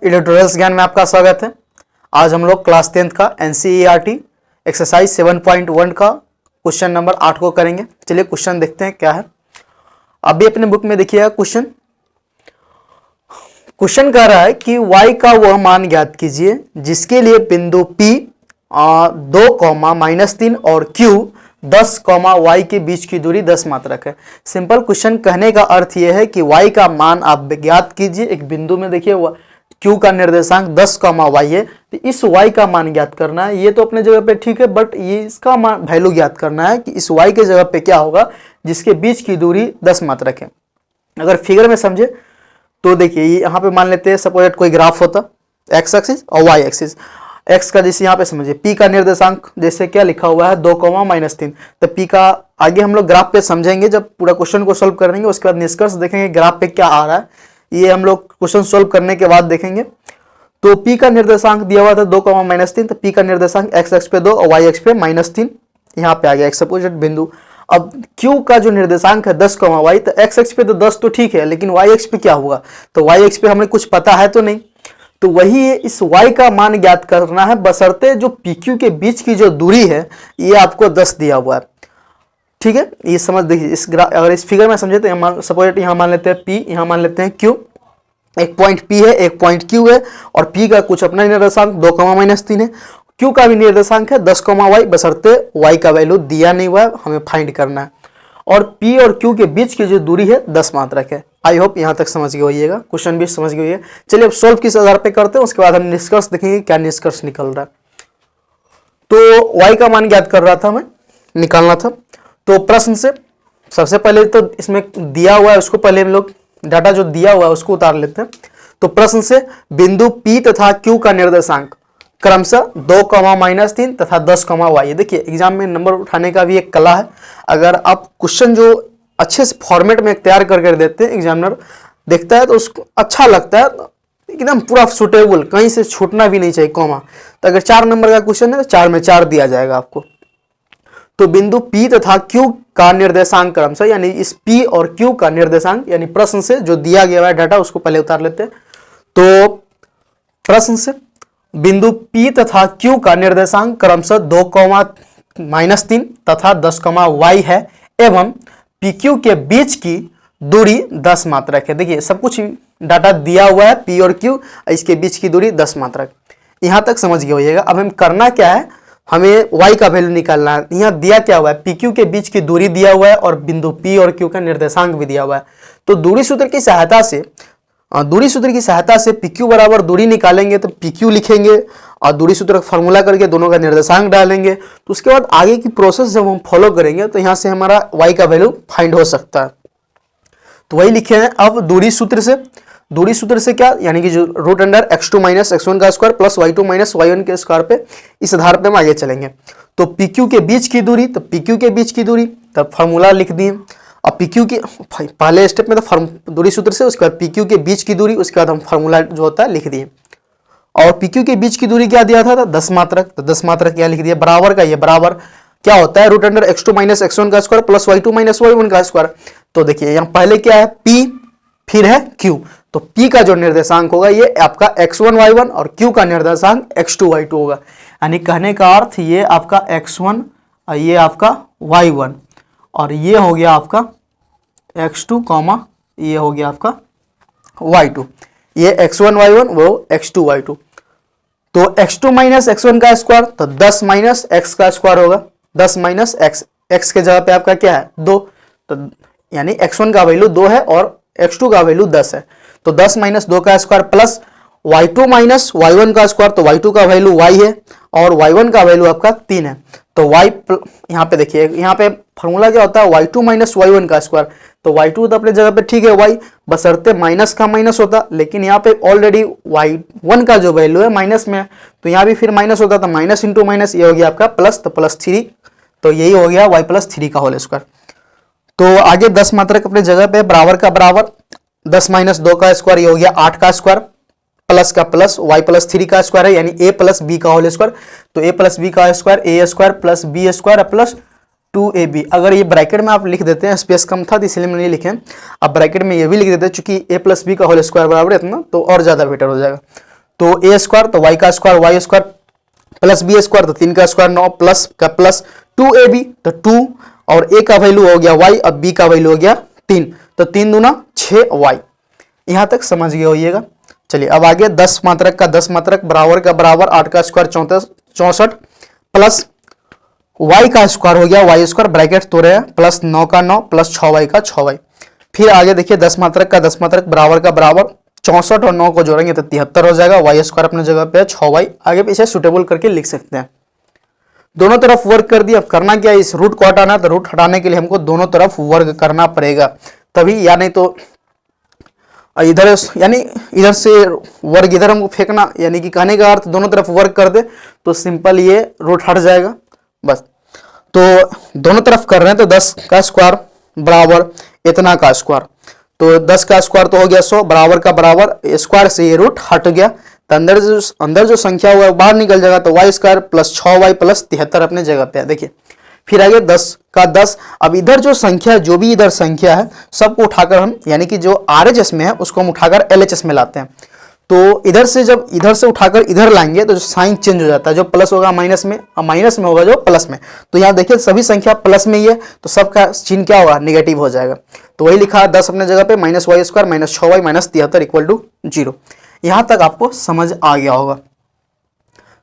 Electronics ज्ञान में आपका स्वागत है। आज हम लोग क्लास 10th का NCERT एक्सरसाइज 7.1 का क्वेश्चन नंबर 8 को करेंगे। चलिए क्वेश्चन देखते हैं क्या है। अभी अपने बुक में देखिएगा क्वेश्चन कह रहा है कि y का वह मान ज्ञात कीजिए जिसके लिए बिंदु P 2, -3 और Q 10, y के बीच की दूरी 10 मात्रक है। सिंपल क्वेश्चन कहने का अर्थ यह है कि y का मान आप ज्ञात कीजिए। एक बिंदु में देखिए Q का निर्देशांक 10, y है, तो इस y का मान ज्ञात करना है। ये तो अपने जगह पे ठीक है, बट ये इसका मान वैल्यू ज्ञात करना है कि इस y के जगह पे क्या होगा जिसके बीच की दूरी 10 मात्रक है। अगर फिगर में समझे तो देखिए यहाँ पे मान लेते हैं सपोज कोई ग्राफ होता x एक्सिस और y एक्सिस। x का जैसे यहाँ पे समझिए p का निर्देशांक जैसे क्या लिखा हुआ है 2, -3, तो p का आगे हम लोग ग्राफ पे समझेंगे जब पूरा क्वेश्चन को सॉल्व करेंगे। उसके बाद निष्कर्ष देखेंगे ग्राफ पे क्या आ रहा है, ये हम लोग क्वेश्चन सॉल्व करने के बाद देखेंगे। तो p का निर्देशांक दिया हुआ था 2, -3, तो p का निर्देशांक x एक्स पे 2 और y एक्स पे -3 यहाँ पे आ गया एक सपोजिट बिंदु। अब q का जो निर्देशांक है 10, y, तो x एक्स पे तो 10 तो ठीक है, लेकिन y एक्स पे क्या होगा, तो y एक्स पे हमें कुछ पता है तो नहीं, तो वही है इस y का मान ज्ञात करना है बशर्ते जो pq के बीच की जो दूरी है ये आपको 10 दिया हुआ है। ठीक है, ये समझ देखिए इस अगर इस फिगर में समझे तो सपोज यहाँ मान लेते हैं p, यहाँ मान लेते हैं q, एक पॉइंट p है, एक पॉइंट q है और p का कुछ अपना निर्देशांक 2, -3 है। q का भी निर्देशांक है 10, y, बशर्ते y का वैल्यू दिया नहीं हुआ है, हमें फाइंड करना है। और p और q के बीच की जो दूरी है 10 मात्रक है। आई होप यहाँ तक समझ गए होइएगा, क्वेश्चन भी समझ गए होइए। चलिए अब सोल्व किस आधार पे करते हैं, उसके बाद हम निष्कर्ष देखेंगे क्या निष्कर्ष निकल रहा है। तो y का मान ज्ञात कर रहा था, हमें निकालना था। तो प्रश्न से सबसे पहले तो इसमें दिया हुआ है उसको पहले हम लोग डाटा जो दिया हुआ है उसको उतार लेते हैं। तो प्रश्न से बिंदु P तथा Q का निर्देशांक क्रमशः 2, -3 तथा 10, y। देखिए एग्जाम में नंबर उठाने का भी एक कला है। अगर आप क्वेश्चन जो अच्छे से फॉर्मेट में तैयार करके देते हैं, एग्जामिनर देखता है तो उसको अच्छा लगता है, एकदम पूरा सुटेबल, कहीं से छूटना भी नहीं चाहिए कॉमा। तो अगर 4 नंबर का क्वेश्चन है तो 4 में 4 दिया जाएगा आपको। तो बिंदु P तथा Q का निर्देशांक क्रमशः, यानी इस P और Q का निर्देशांक, यानी प्रश्न से जो दिया गया है डाटा उसको पहले उतार लेते हैं। तो प्रश्न से बिंदु P तथा Q का निर्देशांक क्रमशः 2, -3 तथा 10, y है एवं PQ के बीच की दूरी 10 मात्रक है। देखिए सब कुछ डाटा दिया हुआ है, P और Q, इसके बीच की दूरी 10 मात्रक। यहाँ तक समझ गए होइएगा। अब हम करना क्या है, हमें y का वैल्यू निकालना है। यहाँ दिया क्या हुआ है, PQ के बीच की दूरी दिया हुआ है और बिंदु P और Q का निर्देशांक भी दिया हुआ है। तो दूरी सूत्र की सहायता से PQ बराबर दूरी निकालेंगे तो PQ लिखेंगे और दूरी सूत्र का फॉर्मूला करके दोनों का निर्देशांक डालेंगे। तो उसके बाद आगे की प्रोसेस जब हम फॉलो करेंगे तो यहाँ से हमारा y का वैल्यू फाइंड हो सकता है। तो वही लिखे हैं। अब दूरी सूत्र से क्या, यानी कि जो √x2 - x1 का स्क्वायर प्लस y2 - y1 के स्क्वायर पे, इस आधार पे हम आगे चलेंगे। तो PQ के बीच की दूरी, तो PQ के बीच की दूरी तब फार्मूला लिख दिए। अब PQ के पहले स्टेप में तो दूरी सूत्र से, उसके बाद PQ के बीच की दूरी, उसके बाद हम फार्मूला जो होता है लिख दिए। और PQ के बीच की दूरी क्या दिया था, 10 मात्रक। तो 10 मात्रक क्या लिख दिया, बराबर का, ये बराबर क्या होता है √x2 - x1 का स्क्वायर प्लस y2 - y1 का स्क्वायर। तो देखिए यहाँ पहले क्या है P, फिर है Q। तो P का जो निर्देशांक होगा ये आपका x1 y1 और Q का निर्देशांक x2 y2 होगा। यानी कहने का अर्थ ये आपका x1 और ये आपका y1 और ये हो गया आपका x2, ये हो गया आपका y2। ये x1 y1 वो x2 y2। तो x2 - x1 का स्क्वायर तो 10 - x का स्क्वायर होगा। 10 - x के जगह पे आपका क्या है 2, तो यानी x1 का वैल्यू 2 है और x2 का वैल्यू 10 है। तो 10 - 2 का स्क्वायर प्लस y2 - y1 का स्क्वायर, तो y2 का वैल्यू y है और y1 का वैल्यू आपका 3 है। तो y यहाँ पे देखिए, यहाँ पे फॉर्मूला क्या होता है y2 - y1 का स्क्वायर। तो y2 तो अपने जगह पे ठीक है, y बशर्ते माइनस का माइनस होता, लेकिन यहाँ पे ऑलरेडी y1 का जो वैल्यू है माइनस में, तो यहाँ भी फिर माइनस होता, तो माइनस इंटू माइनस ये हो गया आपका प्लस, तो +3, तो यही हो गया y + 3 का होल स्क्वायर। तो आगे 10 मात्रक अपने जगह पे, बराबर का बराबर, 10 - 2 का स्क्वायर ये हो गया 8 का स्क्वायर, प्लस का प्लस y + 3 का स्क्वायर है, यानी a + b का होल स्क्वायर। तो a + b का square a square plus b square plus 2ab। अगर ये ब्रैकेट में आप लिख देते हैं, स्पेस कम था तो इसलिए मैंने लिखे, अब ब्रैकेट में ये भी लिख देते हैं, चूंकि a + b का होल स्क्वायर बराबर है इतना, तो और ज़्यादा बेटर हो जाएगा। तो ए स्क्वायर तो वाई का square Y square plus B square तो 3 का स्क्वायर 9 प्लस का प्लस 2ab तो 2 और a का वैल्यू हो गया y, अब b का वैल्यू हो गया 3, तो 3 दूना 6y। यहां तक समझ गए होइएगा। चलिए अब आगे 10 मात्रक का 10 मात्रक बराबर का बराबर 8 का स्क्वायर 64 प्लस y का स्क्वायर हो गया y स्क्वायर ब्रैकेट तोड़े हैं प्लस 9 का 9 प्लस 6y का 6y। फिर आगे देखिए 10 मात्रक का 10 मात्रक बराबर का बराबर 64 और 9 को जोड़ेंगे तो 73 हो जाएगा, y स्क्वायर अपने जगह पे है 6y, आगे पीछे सुटेबल करके लिख सकते हैं। दोनों तरफ वर्ग कर दिया। अब करना क्या है, इस रूट को हटाना, तो रूट हटाने के लिए हमको दोनों तरफ वर्ग करना पड़ेगा तभी, या नहीं तो इधर यानी इधर से वर्ग इधर हमको फेंकना, यानी कि कहने का अर्थ दोनों तरफ वर्ग कर दे तो सिंपल ये रूट हट जाएगा बस। तो दोनों तरफ कर रहे हैं तो 10 का स्क्वायर बराबर इतना का स्क्वायर, तो 10 का स्क्वायर तो हो गया 100 बराबर का बराबर स्क्वायर से ये रूट हट गया, तो अंदर जो संख्या हुआ है बाहर निकल जाएगा, तो y square plus 6y plus 73 अपने जगह पे है। देखिए फिर आगे 10 का 10, अब इधर जो संख्या जो भी इधर संख्या है सबको उठाकर हम यानी कि जो RHS में है उसको हम उठाकर LHS में लाते हैं, तो इधर से जब इधर से उठाकर इधर लाएंगे तो जो साइन चेंज हो जाता है, जो प्लस होगा माइनस में और माइनस में होगा जो प्लस में। तो यहाँ देखिए सभी संख्या प्लस में ही है तो सबका चिन्ह क्या होगा, निगेटिव हो जाएगा। तो वही लिखा है 10 अपने जगह पे minus y square minus 6y minus 73 equal to 0। यहाँ तक आपको समझ आ गया होगा।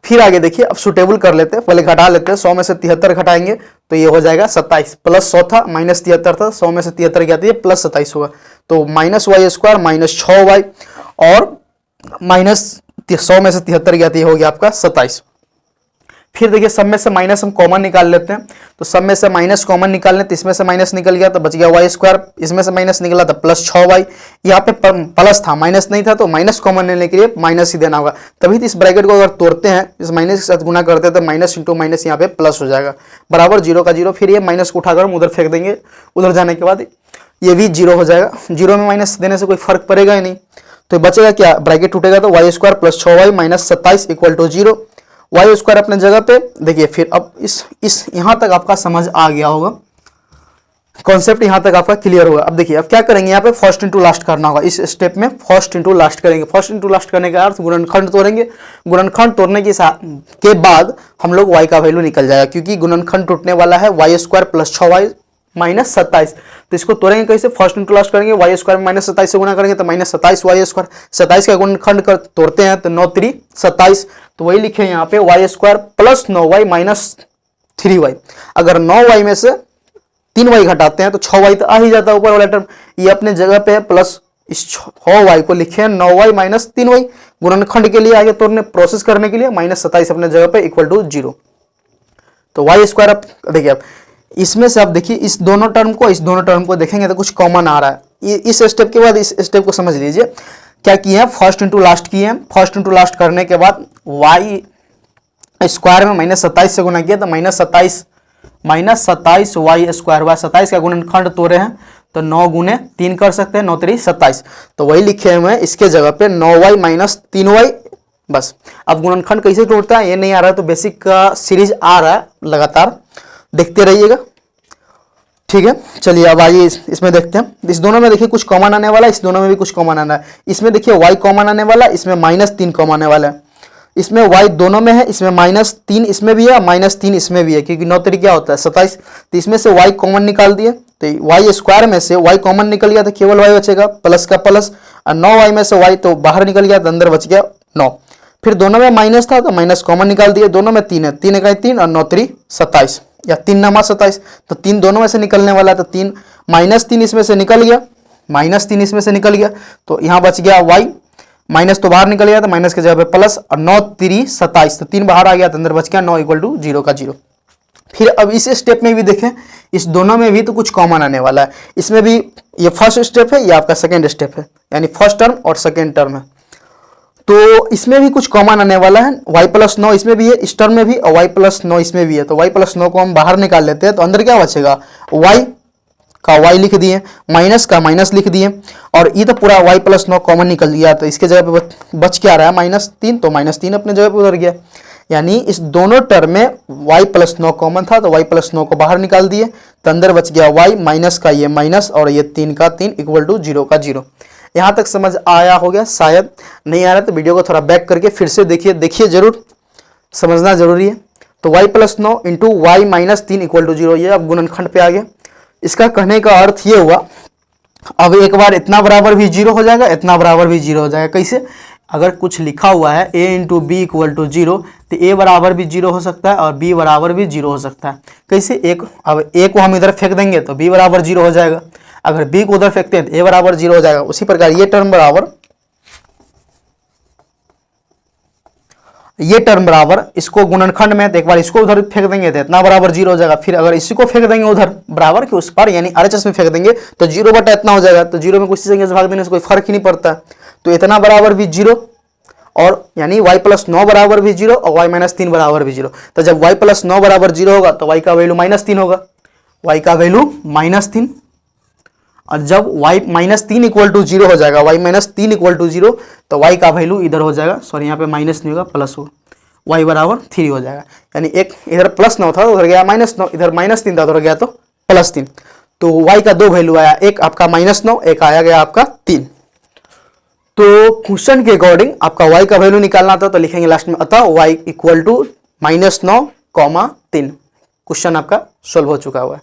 फिर आगे देखिए अब सुटेबल कर लेते हैं, पहले घटा लेते हैं, 100 में से 73 घटाएंगे तो ये हो जाएगा 27 प्लस 100 था माइनस 73 था, 100 में से 73 क्या था, ये प्लस 27 होगा, तो minus y square minus 6y और माइनस 100 में से 73 क्या था, ये हो गया आपका 27। फिर देखिए सब में से माइनस हम कॉमन निकाल लेते हैं, तो सब में से माइनस कॉमन निकाल लें तो इसमें से माइनस निकल गया तो बच गया y स्क्वायर, इसमें से माइनस निकला तो प्लस 6y, यहाँ पे प्लस था माइनस नहीं था तो माइनस कॉमन लेने के लिए माइनस ही देना होगा, तभी तो इस ब्रैकेट को अगर तोड़ते हैं इस माइनस के साथ गुना करते हैं तो माइनस इंटू माइनस यहाँ पे प्लस हो जाएगा बराबर 0 का 0। फिर ये माइनस को उठाकर हम उधर फेंक देंगे, उधर जाने के बाद ये भी 0 हो जाएगा, 0 में माइनस देने से कोई फर्क पड़ेगा ही नहीं, तो बचेगा क्या, ब्रैकेट टूटेगा तो y square plus 6y minus 27 equal to 0, y square अपने जगह पे। देखिए फिर अब इस यहाँ तक आपका समझ आ गया होगा, कॉन्सेप्ट यहाँ तक आपका क्लियर होगा। अब देखिए अब क्या करेंगे, यहाँ पे फर्स्ट इंटू लास्ट करना होगा, इस स्टेप में फर्स्ट इंटू लास्ट करेंगे। फर्स्ट इंटू लास्ट करने का अर्थ गुणनखंड तोड़ेंगे, गुणनखंड तोड़ने के बाद हम लोग y का वैल्यू निकल जाएगा, क्योंकि गुणनखंड टूटने वाला है y square plus 6y minus 27, तो इसको तोड़ेंगे कैसे, फर्स्ट इंटू लास्ट करेंगे, y स्क्वायर माइनस 27 से गुना करेंगे तो माइनस 27 y स्क्वायर, 27 का गुणनखंड कर तोड़ते हैं तो 9 3 27, तो वही लिखे यहाँ पे y square plus 9y minus 3y। अगर 9y में से 3y घटाते हैं तो 6y तो आ ही जाता है ऊपर वाला टर्म, ये अपने जगह पे है प्लस इस 6y को लिखे 9y माइनस 3y, गुणनखंड के लिए आगे तोड़ने प्रोसेस करने के लिए माइनस 27 अपने जगह पे इक्वल टू 0। तो y स्क्वायर अब देखिए अब इसमें से आप देखिए इस दोनों टर्म को देखेंगे तो कुछ कॉमन आ रहा है। इस स्टेप के बाद इस स्टेप को समझ लीजिए, क्या किए हैं, फर्स्ट इंटू लास्ट किए हैं, फर्स्ट इंटू लास्ट करने के बाद y स्क्वायर में माइनस 27 से गुना किया तो माइनस 27 y स्क्वायर हुआ, 27 का गुणनखंड तोड़े हैं तो 9 गुने 3 कर सकते हैं, 9 3 27, तो वही लिखे हुए हैं इसके जगह पे 9y माइनस 3y बस। अब गुणनखंड कैसे तोड़ता है ये नहीं आ रहा है, तो बेसिक का सीरीज आ रहा है, लगातार देखते रहिएगा, ठीक है। चलिए अब आइए इसमें देखते हैं, इस दोनों में देखिए कुछ कॉमन आने वाला है, इस दोनों में भी कुछ कॉमन आना है। इसमें देखिए y कॉमन आने वाला है, इसमें -3 कॉमन आने वाला है, इसमें y दोनों में है, इसमें -3 इसमें भी है, -3 इसमें भी है, क्योंकि 9 3 क्या होता है 27, तो इसमें से y कॉमन निकाल दिए तो y स्क्वायर में से y कॉमन निकल गया तो केवल y बचेगा, प्लस का प्लस, और 9y में से y तो बाहर निकल गया तो अंदर बच गया 9। फिर दोनों में माइनस था तो माइनस कॉमन निकाल दिए, दोनों में 3 है, 3 का 3 और 9 3 27 या 3 नमा 27, तो 3 दोनों में से निकलने वाला है, तो 3 -3 इसमें से निकल गया, -3 इसमें से निकल गया, तो यहाँ बच गया y, माइनस तो बाहर निकल गया तो माइनस के जगह पे प्लस, और 9 3 27, तो 3 बाहर आ गया तो अंदर बच गया 9 इक्वल टू 0 का 0। फिर अब इस स्टेप में भी देखें, इस दोनों में भी तो कुछ कॉमन आने वाला है, इसमें भी ये फर्स्ट स्टेप है, ये आपका सेकेंड स्टेप है, यानी फर्स्ट टर्म और सेकेंड टर्म है, तो इसमें भी कुछ कॉमन आने वाला है, y प्लस 9 इसमें भी है, इस टर्म में भी, और y प्लस 9 इसमें भी है, तो y प्लस 9 को हम बाहर निकाल लेते हैं तो अंदर क्या बचेगा, y का y लिख दिए, माइनस का माइनस लिख दिए, और ये तो पूरा y प्लस 9 कॉमन निकल गया, तो इसके जगह पे बच क्या रहा है -3, तो -3 अपने जगह पे उधर गया, यानी इस दोनों टर्म में y प्लस 9 कॉमन था तो y प्लस 9 को बाहर निकाल दिए तो अंदर बच गया y, माइनस का ये माइनस और ये 3 का 3 इक्वल टू 0 का 0। यहाँ तक समझ आया होगा, शायद नहीं आ रहा तो वीडियो को थोड़ा बैक करके फिर से देखिए जरूर, समझना जरूरी है। तो y + 9 इंटू वाई - 3 = 0, ये अब गुणनखंड पे आ गया। इसका कहने का अर्थ ये हुआ, अब एक बार इतना बराबर भी 0 हो जाएगा, इतना बराबर भी 0 हो जाएगा। कैसे? अगर कुछ लिखा हुआ है a × b = 0 तो a बराबर भी 0 हो सकता है और b बराबर भी 0 हो सकता है। कैसे? अब a को हम इधर फेंक देंगे तो b बराबर 0 हो जाएगा, अगर b को उधर फेंकते हैं तो a बराबर 0 हो जाएगा। उसी प्रकार ये टर्म बराबर इसको गुणनखंड में, तो एक बार इसको उधर फेंक देंगे तो इतना बराबर 0 हो जाएगा। फिर अगर इसी को फेंक देंगे उधर बराबर के उस पर, यानी RHS में फेंक देंगे तो 0 बटा इतना हो जाएगा। तो 0 में कुछ संख्या से भाग देने से कोई फर्क ही नहीं पड़ता। तो इतना बराबर भी 0, और यानी y + 9 बराबर भी 0 और y - 3 बराबर भी 0। तो जब y + 9 बराबर 0 होगा तो y का वैल्यू -3 होगा, y का वैल्यू -3। और जब y - 3 = 0 हो जाएगा, y - 3 = 0, तो y का वैल्यू इधर हो जाएगा, सॉरी यहाँ पे माइनस नहीं होगा, प्लस होगा, y बराबर 3 हो जाएगा। यानी एक इधर +9 था उधर गया -9, इधर -3 था उधर गया तो +3। तो y का दो वैल्यू आया, एक आपका -9, एक आया गया आपका 3। तो क्वेश्चन के अकॉर्डिंग आपका y का वैल्यू निकालना था, तो लिखेंगे लास्ट में अतः y = -9, 3। क्वेश्चन आपका सोल्व हो चुका हुआ है।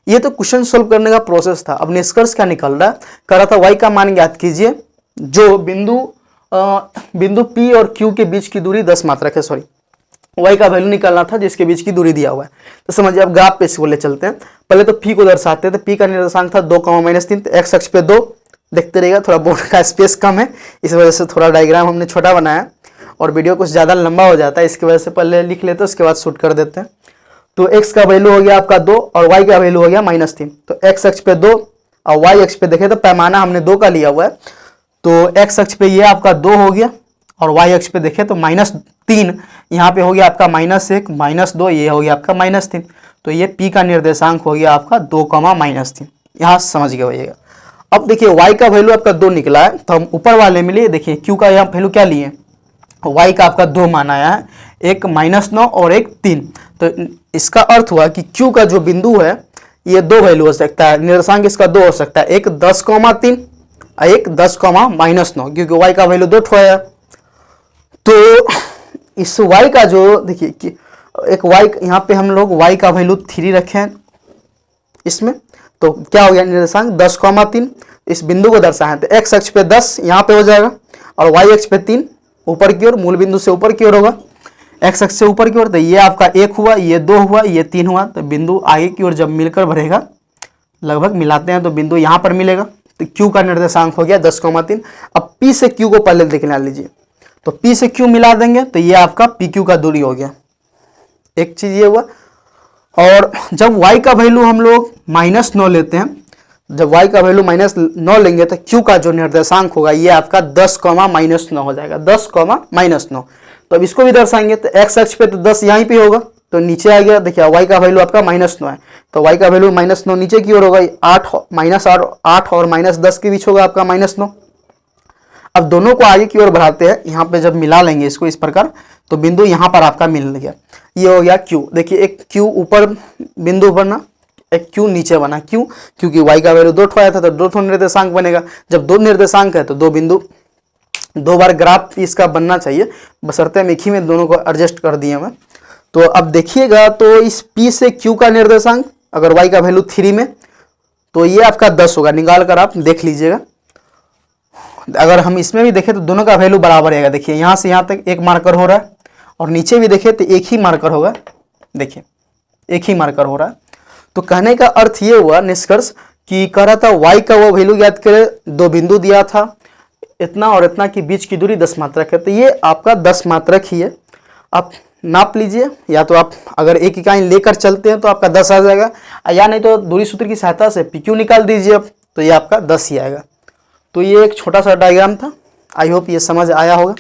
ये तो क्वेश्चन सोल्व करने का प्रोसेस था। अब निष्कर्ष क्या निकल रहा है? कह रहा था y का मान ज्ञात कीजिए जो बिंदु P और Q के बीच की दूरी 10 मात्रक है। सॉरी, y का वैल्यू निकालना था जिसके बीच की दूरी दिया हुआ है। तो समझिए, अब ग्राफ पे इसको ले चलते हैं। पहले तो P को दर्शाते हैं, तो P का निर्देशांक था 2, -3, तो x अक्ष पे 2, देखते रहेगा, थोड़ा बोर्ड का स्पेस कम है इस वजह से थोड़ा डायग्राम हमने छोटा बनाया और वीडियो कुछ ज़्यादा लंबा हो जाता है, इसकी वजह से पहले लिख लेते हैं उसके बाद शूट कर देते हैं। तो x का वैल्यू हो गया आपका 2 और y का वैल्यू हो गया -3। तो x अक्ष पे 2 और y अक्ष पे देखें तो पैमाना हमने 2 का लिया हुआ है, तो x अक्ष पे ये आपका 2 हो गया और y अक्ष पे देखें तो -3, यहाँ पे हो गया आपका -1, -2, ये हो गया आपका -3। तो ये P का निर्देशांक हो गया आपका 2, -3। यहाँ समझ गए होइएगा। अब देखिए y का वैल्यू आपका 2 निकला है, तो हम ऊपर वाले में लिए, देखिए q का यहाँ वैल्यू क्या लिए, y का आपका 2 मान आया है, एक -9 और एक 3। तो इसका अर्थ हुआ कि q का जो बिंदु है ये 2 वैल्यू हो सकता है, निर्देशांक इसका 2 हो सकता है, एक 10,3 और एक 10,-9, क्योंकि y का वैल्यू 2 ठो है। तो इस y का जो देखिए कि एक y यहाँ पे हम लोग y का वैल्यू 3 रखे हैं इसमें, तो क्या हो गया निर्देशांक 10,3, इस बिंदु को दर्शाएं तो x अक्ष पे 10 यहाँ पे हो जाएगा और y अक्ष पे 3 ऊपर की ओर, मूल बिंदु से ऊपर की ओर होगा, x अक्ष से ऊपर की ओर। तो ये आपका 1 हुआ, ये 2 हुआ, ये 3 हुआ। तो बिंदु आगे की ओर जब मिलकर बढ़ेगा, लगभग मिलाते हैं तो बिंदु यहाँ पर मिलेगा। तो q का निर्देशांक हो गया 10,3। अब p से q को पहले देखने लीजिए, तो p से q मिला देंगे तो ये आपका pq का दूरी हो गया, एक चीज ये हुआ। और जब y का वैल्यू हम लोग -9 लेते हैं, जब y का वैल्यू -9 लेंगे तो q का जो निर्देशांक होगा ये आपका 10, -9 हो जाएगा, 10, -9। तो अब इसको भी दर्शाएंगे तो x अक्ष पे तो 10 यहीं पे होगा, तो नीचे आ गया। देखिए y का वैल्यू आपका -9 है, तो y का वैल्यू -9 नीचे की ओर होगा, 8 और -10 के बीच होगा आपका -9। अब दोनों को आगे की ओर बढ़ाते हैं, यहाँ पे जब मिला लेंगे इसको इस प्रकार, तो बिंदु यहाँ पर आपका मिल गया, ये हो गया q। देखिए एक q ऊपर बिंदु बना, एक q नीचे बना, क्यों? क्योंकि y का वैल्यू 2 ठो आया था तो 2 ठो निर्देशांक बनेगा। जब 2 निर्देशांक है तो 2 बिंदु, 2 बार ग्राफ इसका बनना चाहिए, बशर्ते हम एक ही में दोनों को एडजस्ट कर दिए मैं। तो अब देखिएगा, तो इस p से q का निर्देशांक अगर y का वैल्यू 3 में, तो ये आपका 10 होगा, निकाल कर आप देख लीजिएगा। अगर हम इसमें भी देखें तो दोनों का वैल्यू बराबर रहेगा। देखिए यहाँ से यहाँ तक एक मार्कर हो रहा है और नीचे भी देखें तो एक ही मार्कर होगा, देखिए एक ही मार्कर हो रहा है। तो कहने का अर्थ ये हुआ निष्कर्ष कि कह रहा था y का वो वैल्यू ज्ञात करे, 2 बिंदु दिया था, इतना और इतना की बीच की दूरी 10 मात्रक है, तो ये आपका 10 मात्रक ही है। आप नाप लीजिए, या तो आप अगर एक इकाई लेकर चलते हैं तो आपका 10 आ जाएगा, या नहीं तो दूरी सूत्र की सहायता से PQ निकाल दीजिए अब, तो ये आपका 10 ही आएगा। तो ये एक छोटा सा डायग्राम था, आई होप ये समझ आया होगा।